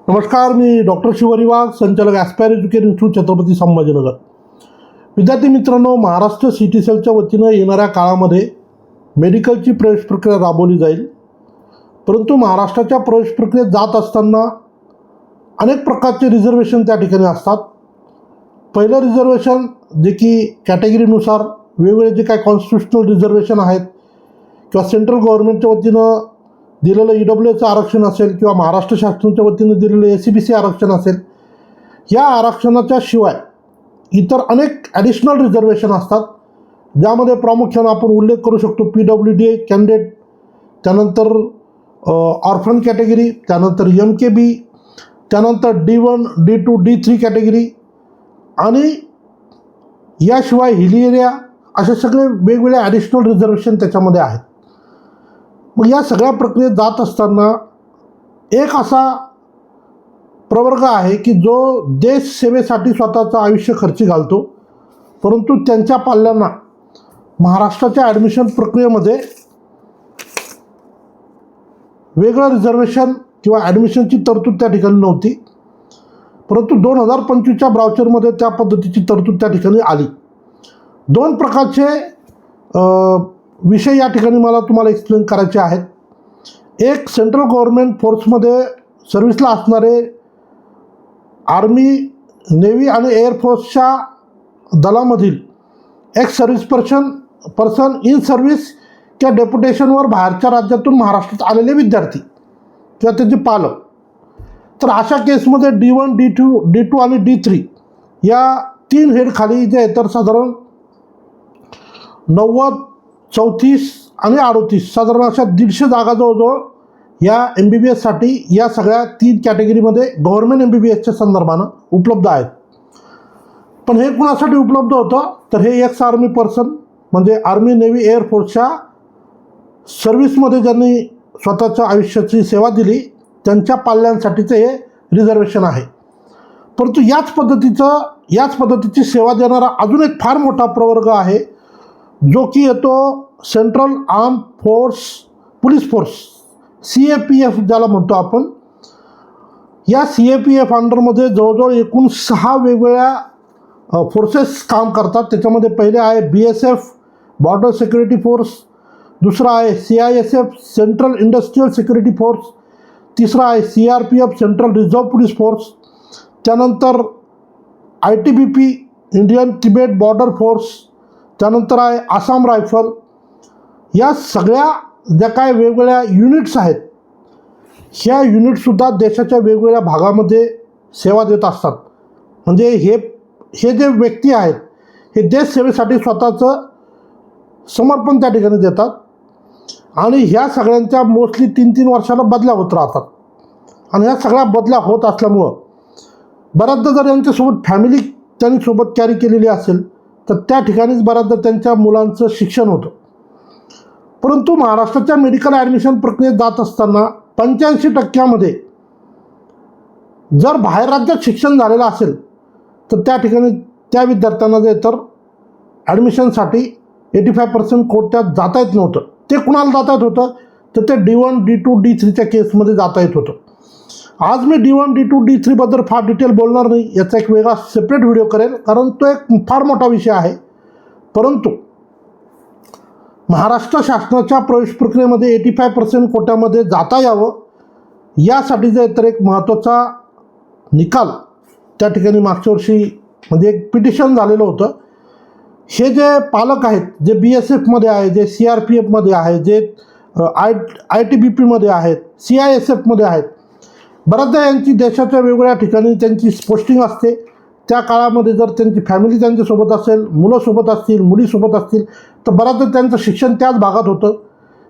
नमस्कार, मी डॉक्टर शिवहरी वाघ, संचालक aspire education institute, Chhatrapati Sambhajinagar. विद्यार्थी मित्रांनो, महाराष्ट्र सिटी सेलच्या वतीनं येणाऱ्या काळामध्ये मेडिकलची प्रवेश प्रक्रिया राबवली जाईल. परंतु महाराष्ट्राच्या प्रवेश प्रक्रियेत जात असताना अनेक प्रकारचे रिझर्वेशन त्या ठिकाणी असतात. पहिलं रिझर्वेशन जे की कॅटेगरीनुसार वेगवेगळे जे काही कॉन्स्टिट्युशनल रिझर्वेशन आहेत किंवा सेंट्रल गव्हर्नमेंटच्या वतीनं दिलेलं EWSचं आरक्षण असेल किंवा महाराष्ट्र शासनाच्या वतीनं दिलेलं SCBC आरक्षण असेल, या आरक्षणाच्या शिवाय इतर अनेक ॲडिशनल रिझर्वेशन असतात, ज्यामध्ये प्रामुख्यानं आपण उल्लेख करू शकतो PWD कॅन्डिडेट, त्यानंतर ऑर्फन कॅटेगरी, त्यानंतर MKB, त्यानंतर D1, D2, D3 कॅटेगरी आणि याशिवाय हिली एरिया, असे सगळे वेगवेगळे ॲडिशनल रिझर्वेशन त्याच्यामध्ये आहेत. मग या सगळ्या प्रक्रियेत जात असताना एक असा प्रवर्ग आहे की जो देश सेवेसाठी स्वतःचं आयुष्य खर्ची घालतो, परंतु त्यांच्या पाल्यांना महाराष्ट्राच्या ॲडमिशन प्रक्रियेमध्ये वेगळं रिझर्वेशन किंवा ॲडमिशनची तरतूद त्या ठिकाणी नव्हती. परंतु 2025च्या ब्राउचरमध्ये त्या पद्धतीची तरतूद त्या ठिकाणी आली. दोन प्रकारचे विषय या ठिकाणी मला तुम्हाला एक्सप्लेन करायचे आहेत. एक, सेंट्रल गव्हर्नमेंट फोर्समध्ये सर्व्हिसला असणारे आर्मी, नेव्ही आणि एअरफोर्सच्या दलामधील ex service person in service किंवा डेप्युटेशनवर बाहेरच्या राज्यातून महाराष्ट्रात आलेले विद्यार्थी किंवा त्यांचे पालक. तर अशा केसमध्ये D1, D2 आणि D3 या 3 हेडखाली जे आहे तर साधारण 90, 34 आणि 38 साधारण अशा 150 जागा जवळजवळ या MBBSसाठी या सगळ्या 3 कॅटेगरीमध्ये गव्हर्नमेंट MBBSच्या संदर्भानं उपलब्ध आहेत. पण हे कुणासाठी उपलब्ध होतं, तर हे एक्स आर्मी पर्सन म्हणजे आर्मी, नेव्ही, एअरफोर्सच्या सर्व्हिसमध्ये ज्यांनी स्वतःच्या आयुष्याची सेवा दिली त्यांच्या पाल्यांसाठीचं हे रिझर्वेशन आहे. परंतु याच पद्धतीची सेवा देणारा अजून एक फार मोठा प्रवर्ग आहे, जो की येतो central arm force, police force, CAPF ज्याला म्हणतो आपण. या CAPF अंडरमध्ये जवळजवळ एकूण 6 वेगवेगळ्या फोर्सेस काम करतात. त्याच्यामध्ये पहिले आहे BSF, बॉर्डर सिक्युरिटी फोर्स, दुसरा आहे CISF, central industrial security force, तिसरा आहे CRPF, central reserve police force, त्यानंतर ITBP, Indian Tibet border force, त्यानंतर आहे आसाम रायफल. या सगळ्या ज्या काय वेगवेगळ्या युनिट्स आहेत, ह्या युनिटसुद्धा देशाच्या वेगवेगळ्या भागामध्ये सेवा देत असतात. म्हणजे हे जे व्यक्ती आहेत हे देश सेवेसाठी स्वतःचं समर्पण त्या ठिकाणी देतात आणि ह्या सगळ्यांच्या मोस्टली 3-3 वर्षाला बदल्या होत राहतात. आणि ह्या सगळ्या बदल्या होत असल्यामुळं बऱ्याचदा जर यांच्यासोबत फॅमिली त्यांनी सोबत कॅरी केलेली असेल तर त्या ठिकाणीच बऱ्याचदा त्यांच्या मुलांचं शिक्षण होतं. परंतु महाराष्ट्राच्या मेडिकल ॲडमिशन प्रक्रियेत जात असताना 85% जर बाहेर राज्यात शिक्षण झालेलं असेल तर त्या ठिकाणी त्या विद्यार्थ्यांना जे तर ॲडमिशनसाठी 85% कोट्यात जाता येत नव्हतं. ते कुणाला जाता येत होतं, तर ते D1, D2, D3च्या केसमध्ये जाता येत होतं. आज मी D1, D2, D3बद्दल फार डिटेल बोलणार नाही, याचा एक वेगळा सेपरेट व्हिडिओ करेल, कारण तो एक फार मोठा विषय आहे. परंतु महाराष्ट्र शासनाच्या प्रवेश प्रक्रियेमध्ये 85% कोट्यामध्ये जाता यावं यासाठी जे तर एक महत्त्वाचा निकाल त्या ठिकाणी मागच्या वर्षी म्हणजे एक पिटिशन झालेलं होतं. हे जे पालक आहेत, जे BSFमध्ये आहे, जे CRPFमध्ये आहे, जे ITBPमध्ये आहेत, CISFमध्ये आहेत, बऱ्याचदा यांची देशाच्या वेगवेगळ्या ठिकाणी त्यांची पोस्टिंग असते. त्या काळामध्ये जर त्यांची फॅमिली त्यांच्यासोबत असेल, मुलं सोबत असतील, मुली सोबत असतील, तर बऱ्याचदा त्यांचं शिक्षण त्याच भागात होतं.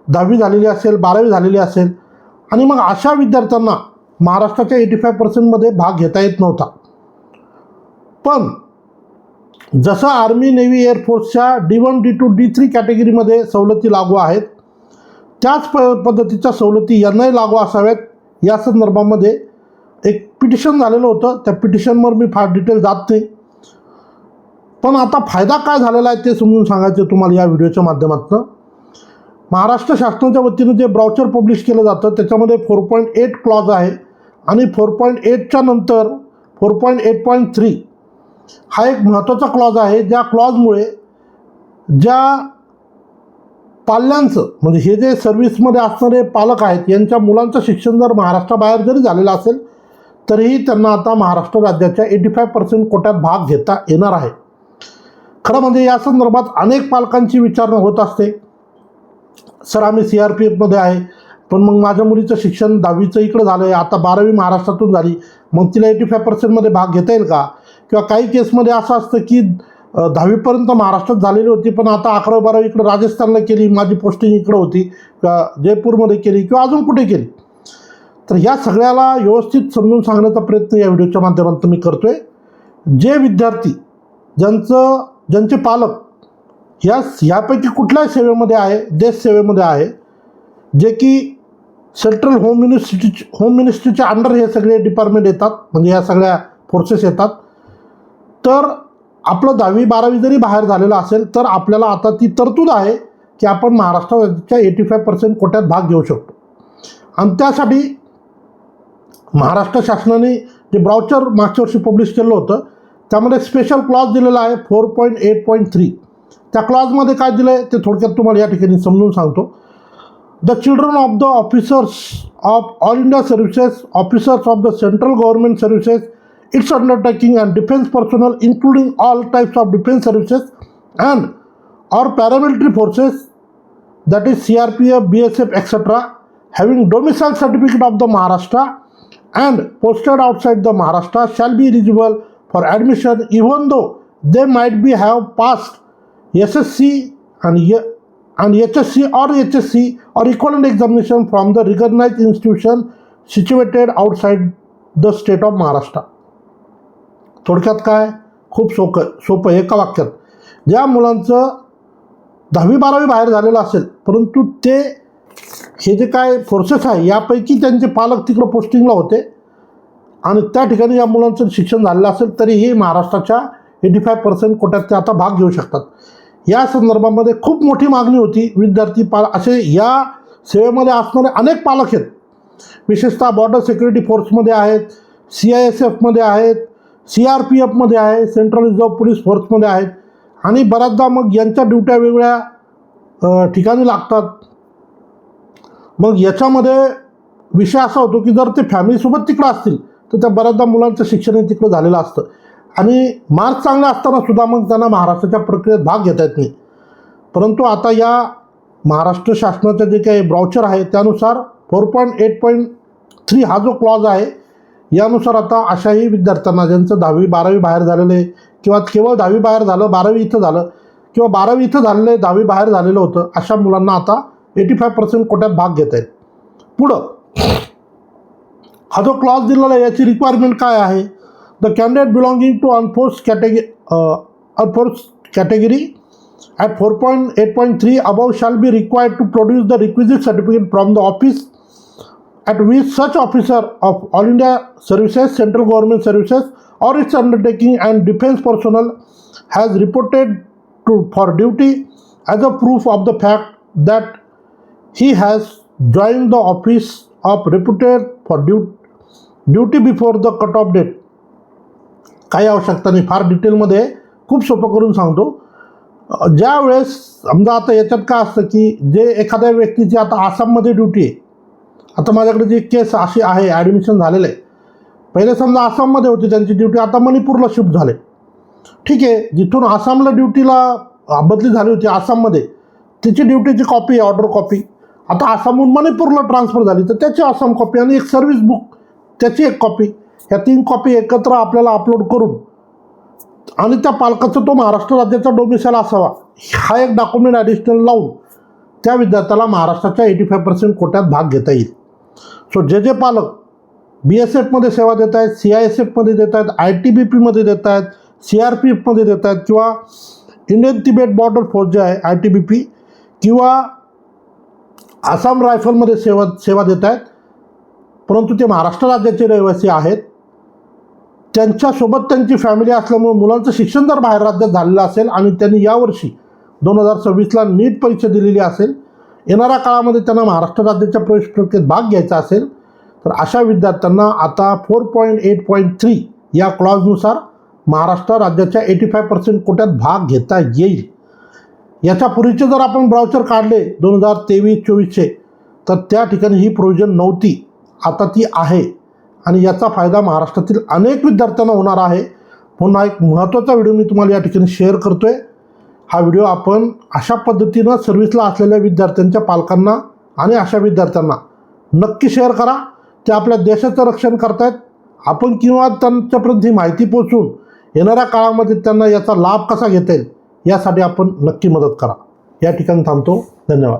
10वी झालेली असेल, 12वी झालेली असेल, आणि मग अशा विद्यार्थ्यांना महाराष्ट्राच्या 85%मध्ये भाग घेता येत नव्हता. पण जसं army, navy, एअरफोर्सच्या D1, D2, D3 कॅटेगरीमध्ये सवलती लागू आहेत, त्याच पद्धतीच्या सवलती यांनाही लागू असाव्यात या संदर्भामध्ये एक पिटिशन झालेलं होतं. त्या पिटिशनवर मी फार डिटेल जात नाही. पण आता फायदा काय झालेला आहे ते समजून सांगायचं तुम्हाला या व्हिडिओच्या माध्यमातून. महाराष्ट्र शासनाच्या वतीनं जे ब्राउचर पब्लिश केलं जातं त्याच्यामध्ये 4.8 क्लॉज आहे आणि 4.8च्या नंतर 4.8.3 हा एक महत्त्वाचा क्लॉज आहे. ज्या क्लॉजमुळे ज्या पाल्यांचं म्हणजे हे जे सर्व्हिसमध्ये असणारे पालक आहेत यांच्या मुलांचं शिक्षण जर महाराष्ट्राबाहेर जरी झालेलं असेल तरीही त्यांना आता महाराष्ट्र राज्याच्या 85% कोट्यात भाग घेता येणार आहे. खरं म्हणजे या संदर्भात अनेक पालकांची विचारणा होत असते. सर आम्ही CRPFमध्ये आहे, पण मग माझ्या मुलीचं शिक्षण 10वीचं इकडं झालं आहे, आता 12वी महाराष्ट्रातून झाली, मग तिला 85%मध्ये भाग घेता येईल का? किंवा काही केसमध्ये असं असतं की 10वीपर्यंत महाराष्ट्रात झालेली होती, पण आता 11वी-12वी इकडं राजस्थानला केली, माझी पोस्टिंग इकडं होती किंवा जयपूरमध्ये केली किंवा अजून कुठे केली. तर ह्या सगळ्याला व्यवस्थित समजून सांगण्याचा प्रयत्न या व्हिडिओच्या माध्यमातून मी करतो आहे. जे विद्यार्थी ज्यांचे पालक ह्यापैकी कुठल्याही सेवेमध्ये आहे, देश सेवेमध्ये आहे, जे की सेंट्रल होम मिनिस्ट्रीच्या अंडर हे सगळे डिपार्टमेंट येतात, म्हणजे या सगळ्या फोर्सेस येतात, तर आपलं 10वी-12वी जरी बाहेर झालेलं असेल तर आपल्याला आता ती तरतूद आहे की आपण महाराष्ट्र राज्याच्या 85% कोट्यात भाग घेऊ शकतो. आणि त्यासाठी महाराष्ट्र शासनाने जे ब्राउचर मागच्या वर्षी पब्लिश केलं होतं त्यामध्ये स्पेशल क्लॉज दिलेला आहे 4.8.3. त्या क्लॉजमध्ये काय दिलं आहे ते थोडक्यात तुम्हाला या ठिकाणी समजून सांगतो. The children of the officers of all India services, officers of the central government services, its undertaking and defense personnel including all types of defense services and or paramilitary forces, that is CRPF, BSF, etc., having domicile certificate of the Maharashtra and posted outside the Maharashtra shall be eligible for admission even though they might be have passed SSC and HSC or HSC or equivalent examination from the recognized institution situated outside the state of Maharashtra. थोडक्यात काय, खूप सोपं एका वाक्यात, ज्या मुलांचं 10वी-12वी बाहेर झालेलं असेल परंतु ते हे जे काय फोर्सेस आहे यापैकी त्यांचे पालक तिकडं पोस्टिंगला होते आणि त्या ठिकाणी या मुलांचं शिक्षण झालेलं असेल तरीही महाराष्ट्राच्या 85% कोट्यात ते आता भाग घेऊ शकतात. या संदर्भामध्ये खूप मोठी मागणी होती. विद्यार्थी असे या सेवेमध्ये असणारे अनेक पालक आहेत, विशेषतः बॉर्डर सिक्युरिटी फोर्समध्ये आहेत, CISFमध्ये आहेत, CRPFमध्ये आहे, सेंट्रल रिझर्व्ह पोलीस फोर्समध्ये आहेत आणि बऱ्याचदा मग यांच्या ड्युट्या वेगवेगळ्या ठिकाणी लागतात. मग याच्यामध्ये विषय असा होतो की जर ते फॅमिलीसोबत तिकडं असतील तर त्या बऱ्याचदा मुलांचं शिक्षण तिकडं झालेलं असतं आणि मार्क्स चांगले असतानासुद्धा मग त्यांना महाराष्ट्राच्या प्रक्रियेत भाग घेता येत नाही. परंतु आता या महाराष्ट्र शासनाचं जे काही ब्राउचर आहे त्यानुसार 4.8.3 हा जो क्लॉज आहे यानुसार आता अशाही विद्यार्थ्यांना ज्यांचं 10वी-12वी बाहेर झालेलं आहे किंवा केवळ 10वी बाहेर झालं, 12वी इथं झालं किंवा 12वी इथं झालेलं आहे, 10वी बाहेर झालेलं होतं, अशा मुलांना आता 85% कोट्यात भाग घेता येईल. पुढं हा जो क्लॉज दिलेला आहे याची रिक्वायरमेंट काय आहे? The candidate belonging to air force category at 4.8.3 above shall be required to produce the requisite certificate from the office at which such officer of all India services, central government services or its undertaking and defense personnel has reported for duty as a proof of the fact that he has joined the office of reputed for duty before the cut-off date. काही आवश्यकता नाही, फार डिटेलमध्ये खूप सोपं करून सांगतो. ज्या वेळेस समजा आता याच्यात काय असतं की जे एखाद्या व्यक्तीची आता आसाममध्ये ड्युटी आहे, आता माझ्याकडे जी केस अशी आहे, ॲडमिशन झालेलं आहे, पहिले समजा आसाममध्ये होती त्यांची ड्युटी, आता मणिपूरला शिफ्ट झाले, ठीक आहे, जिथून आसामला ड्युटीला बदली झाली होती आसाममध्ये त्याची ड्युटीची कॉपी आहे, ऑर्डर कॉपी, आता आसामहून मणिपूरला ट्रान्सफर झाली तर त्याची आसाम कॉपी आणि एक सर्व्हिस बुक त्याची एक कॉपी, ह्या 3 कॉपी एकत्र आपल्याला अपलोड करून आणि त्या पालकाचा तो महाराष्ट्र राज्याचा डोमिसाईल असावा हा एक डॉक्युमेंट ॲडिशनल लावून त्या विद्यार्थ्याला महाराष्ट्राच्या 85% कोट्यात भाग घेता येईल. सो जे पालक BSFमध्ये सेवा देत आहेत, CISFमध्ये देत आहेत, ITBPमध्ये देत आहेत, CRPFमध्ये देत आहेत किंवा इंडियन तिबेट बॉर्डर फोर्स जे आहे ITBP किंवा आसाम रायफलमध्ये सेवा देत आहेत परंतु ते महाराष्ट्र राज्याचे रहिवासी आहेत, त्यांच्यासोबत त्यांची फॅमिली असल्यामुळे मुलांचं शिक्षण जर बाहेर राज्यात झालेलं असेल आणि त्यांनी यावर्षी 2026ला नीट परीक्षा दिलेली असेल येणाऱ्या काळामध्ये त्यांना महाराष्ट्र राज्याच्या प्रवेश प्रक्रियेत भाग घ्यायचा असेल तर अशा विद्यार्थ्यांना आता 4.8.3 या क्लॉजनुसार महाराष्ट्र राज्याच्या 85% कोट्यात भाग घेता येईल. याच्या पूर्वीचे जर आपण ब्राउचर काढले 2023-24चे तर त्या ठिकाणी ही प्रोव्हिजन नव्हती, आता ती आहे आणि याचा फायदा महाराष्ट्रातील अनेक विद्यार्थ्यांना होणार आहे. पुन्हा एक महत्त्वाचा व्हिडिओ मी तुम्हाला या ठिकाणी शेअर करतो आहे. हा व्हिडिओ आपण अशा पद्धतीनं सर्व्हिसला असलेल्या विद्यार्थ्यांच्या पालकांना आणि अशा विद्यार्थ्यांना नक्की शेअर करा. ते आपल्या देशाचं रक्षण करतायत. आपण किंवा त्यांच्यापर्यंत ही माहिती पोहोचून येणाऱ्या काळामध्ये त्यांना याचा लाभ कसा घेता येईल यासाठी आपण नक्की मदत करा. या ठिकाणी थांबतो. धन्यवाद.